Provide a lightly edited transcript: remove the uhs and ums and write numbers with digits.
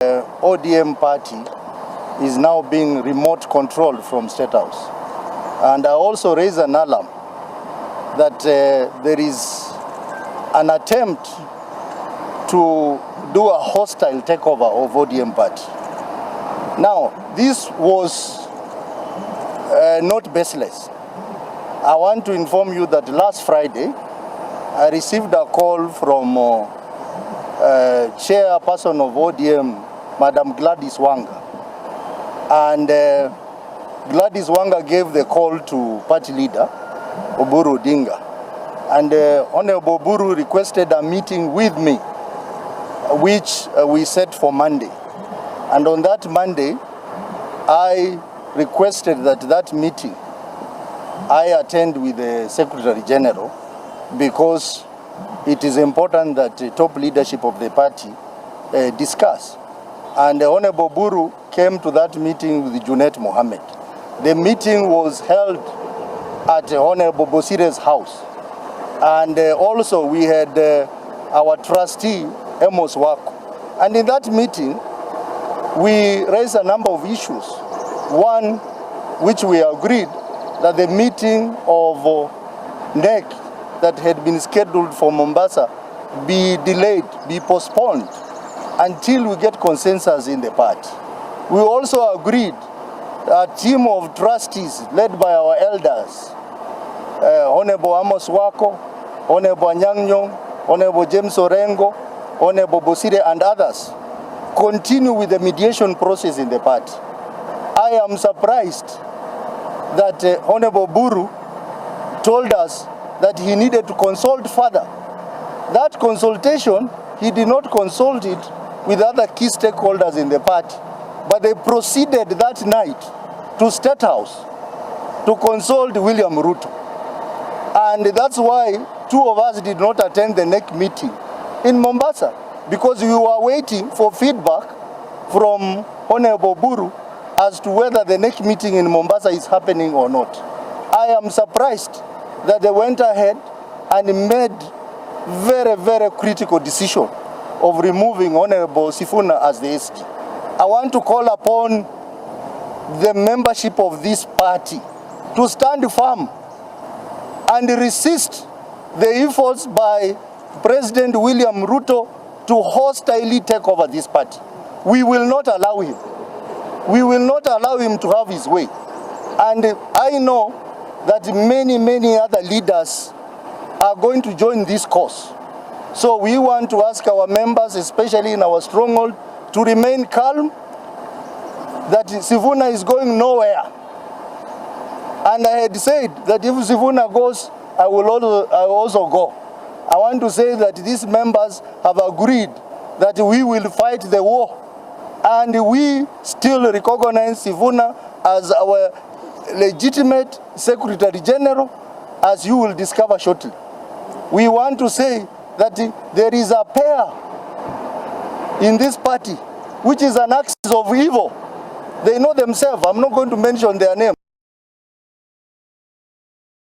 ODM party is now being remote controlled from State House. And I also raise an alarm that there is an attempt to do a hostile takeover of ODM party. Now, this was not baseless. I want to inform you that last Friday, I received a call from chairperson of ODM, Madam Gladys Wanga. And Gladys Wanga gave the call to party leader, Oburu Oginga. And Honorable Oburu requested a meeting with me, which we set for Monday. And on that Monday, I requested that meeting I attend with the Secretary General, because it is important that the top leadership of the party discuss. And Honorable Oburu came to that meeting with Junet Mohammed. The meeting was held at Honorable Bosire's house. And also we had our trustee, Amos Wako. And in that meeting, we raised a number of issues. One, which we agreed that the meeting of NEC that had been scheduled for Mombasa be delayed, be postponed until we get consensus in the party. We also agreed a team of trustees led by our elders, Honorable Amos Wako, Honorable Nyangnyong, Honorable James Orengo, Honorable Bosire and others, continue with the mediation process in the party. I am surprised that Honorable Oburu told us that he needed to consult further. That consultation, he did not consult it with other key stakeholders in the party, but they proceeded that night to State House to consult William Ruto. And that's why two of us did not attend the NEC meeting in Mombasa, because we were waiting for feedback from Honorable Oburu as to whether the NEC meeting in Mombasa is happening or not. I am surprised that they went ahead and made very critical decision of removing Honorable Sifuna as the SD. I want to call upon the membership of this party to stand firm and resist the efforts by President William Ruto to hostilely take over this party. We will not allow him. We will not allow him to have his way. And I know that many other leaders are going to join this cause. So we want to ask our members, especially in our stronghold, to remain calm, that Sifuna is going nowhere. And I had said that if Sifuna goes, I will also go. I want to say that these members have agreed that we will fight the war. And we still recognize Sifuna as our legitimate Secretary General, as you will discover shortly. We want to say that there is a pair in this party which is an axis of evil. They know themselves. I'm not going to mention their name.